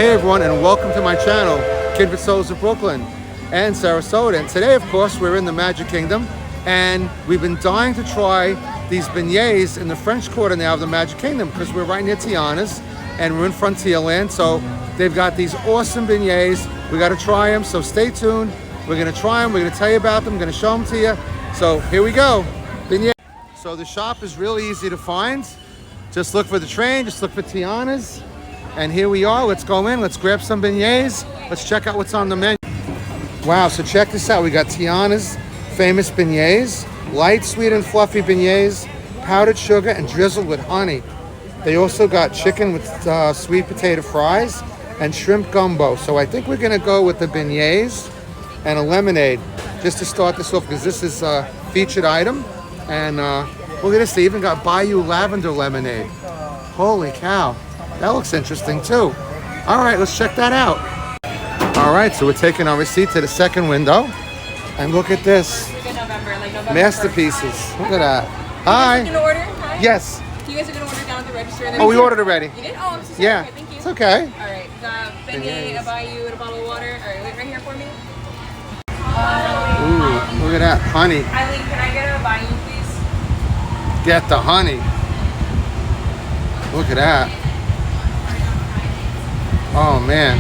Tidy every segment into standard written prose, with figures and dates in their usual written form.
Hey everyone, and welcome to my channel, Kid with Souls of Brooklyn and Sarasota. And today, of course, we're in the Magic Kingdom, and we've been dying to try these beignets in the French Quarter now of the Magic Kingdom because we're right near Tiana's and we're in Frontierland. So they've got these awesome beignets. We got to try them, so stay tuned. We're going to try them, we're going to tell you about them, we're going to show them to you. So here we go, beignets. So the shop is really easy to find. Just look for the train, just look for Tiana's. And here we are, let's go in, let's grab some beignets. Let's check out what's on the menu. Wow, so check this out. We got Tiana's famous beignets, light, sweet, and fluffy beignets, powdered sugar and drizzled with honey. They also got chicken with sweet potato fries and shrimp gumbo. So I think we're gonna go with the beignets and a lemonade just to start this off because this is a featured item. And look at this, they even got Bayou Lavender Lemonade. Holy cow, that looks interesting too. All right, let's check that out. All right, so we're taking our receipt to the second window. And look at this, November masterpieces. 1st. Look at that. Hi. You guys are gonna order? Hi. Yes. You guys are gonna order down at the register? And then Oh, we ordered already. You did? Oh, I'm so sorry. Yeah, Okay, thank you. it's okay. All right, beignet, a Bayou, and a bottle of water. All right, wait right here for me. Ooh, look at that, honey. Eileen, can I get a Bayou, please? Get the honey. Look at that. Oh man,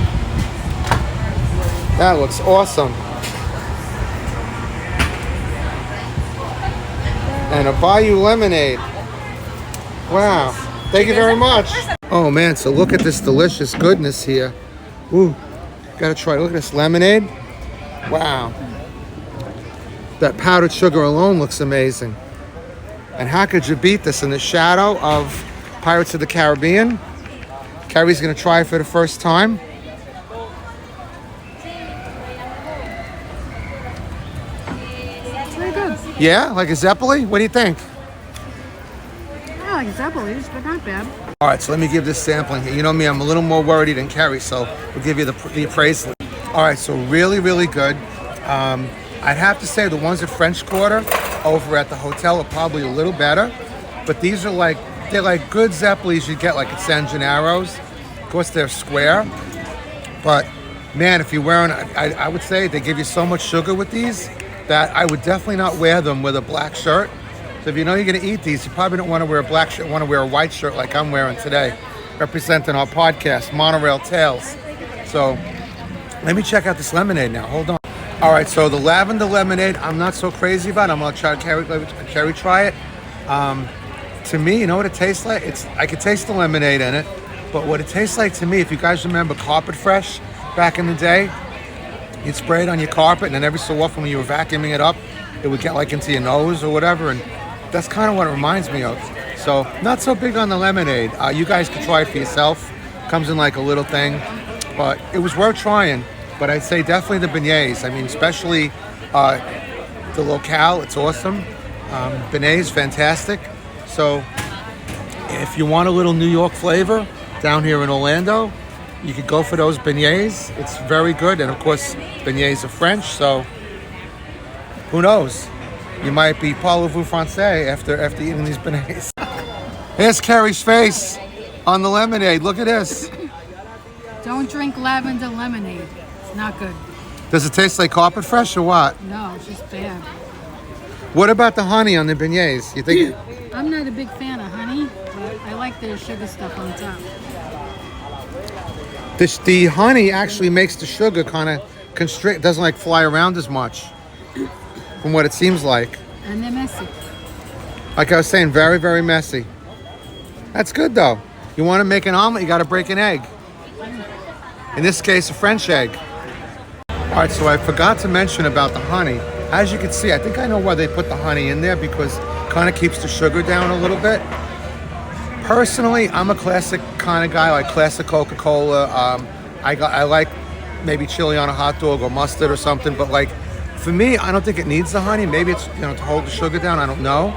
that looks awesome. And a Bayou lemonade. Wow, thank you very much. Oh man, so look at this delicious goodness here. Ooh, gotta try, look at this lemonade. Wow. That powdered sugar alone looks amazing. And how could you beat this in the shadow of Pirates of the Caribbean? Carrie's gonna try it for the first time. Very good. Yeah, like a Zeppeli? What do you think? I like Zeppeli's, but not bad. All right, so let me give this sampling here. You know me, I'm a little more worried than Carrie, so we'll give you the appraisal. All right, so really, really good. I'd have to say the ones at French Quarter over at the hotel are probably a little better, but these are like, they're like good Zeppelis you'd get like at San Gennaro's. Of course, they're square, but man, if you're wearing, I would say they give you so much sugar with these that I would definitely not wear them with a black shirt. So if you know you're gonna eat these, you probably don't wanna wear a black shirt, you wanna wear a white shirt like I'm wearing today, representing our podcast, Monorail Tales. So let me check out this lemonade now, hold on. All right, so the lavender lemonade, I'm not so crazy about. I'm gonna try to Carrie try it. To me, you know what it tastes like? I could taste the lemonade in it, but what it tastes like to me, if you guys remember Carpet Fresh back in the day, you'd spray it on your carpet, and then every so often when you were vacuuming it up, it would get like into your nose or whatever, and that's kind of what it reminds me of. So not so big on the lemonade. You guys could try it for yourself. Comes in like a little thing, but it was worth trying. But I'd say definitely the beignets. I mean, especially the locale, it's awesome. Beignets, fantastic. So if you want a little New York flavor down here in Orlando, you could go for those beignets. It's very good. And of course, beignets are French, so who knows? You might be parlez-vous français after eating these beignets. Here's Carrie's face on the lemonade. Look at this. Don't drink lavender lemonade. It's not good. Does it taste like Carpet Fresh or what? No, it's just bad. What about the honey on the beignets? You think? I'm not a big fan of honey, but I like the sugar stuff on top. The honey actually makes the sugar kind of constrict, doesn't like fly around as much, from what it seems like. And they're messy. Like I was saying, very, very messy. That's good though. You want to make an omelet, you got to break an egg. In this case, a French egg. All right, so I forgot to mention about the honey. As you can see, I think I know why they put the honey in there, because it kind of keeps the sugar down a little bit. Personally, I'm a classic kind of guy, like classic Coca-Cola. I like maybe chili on a hot dog or mustard or something, but like for me, I don't think it needs the honey. Maybe it's, you know, to hold the sugar down, I don't know.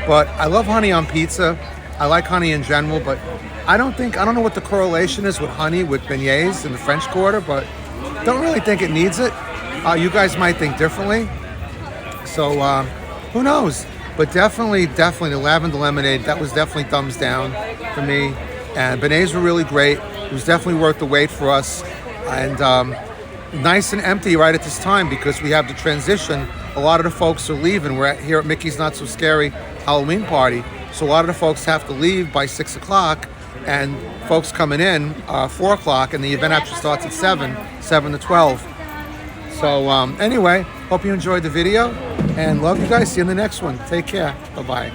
But I love honey on pizza. I like honey in general, but I don't know what the correlation is with honey with beignets in the French Quarter, but don't really think it needs it. You guys might think differently. So who knows? But definitely the lavender lemonade, that was definitely thumbs down for me. And beignets were really great. It was definitely worth the wait for us. And nice and empty right at this time because we have the transition. A lot of the folks are leaving. We're here at Mickey's Not So Scary Halloween party. So a lot of the folks have to leave by 6 o'clock, and folks coming in 4 o'clock, and the event actually starts at 7 to 12. So anyway, hope you enjoyed the video and love you guys. See you in the next one. Take care. Bye-bye.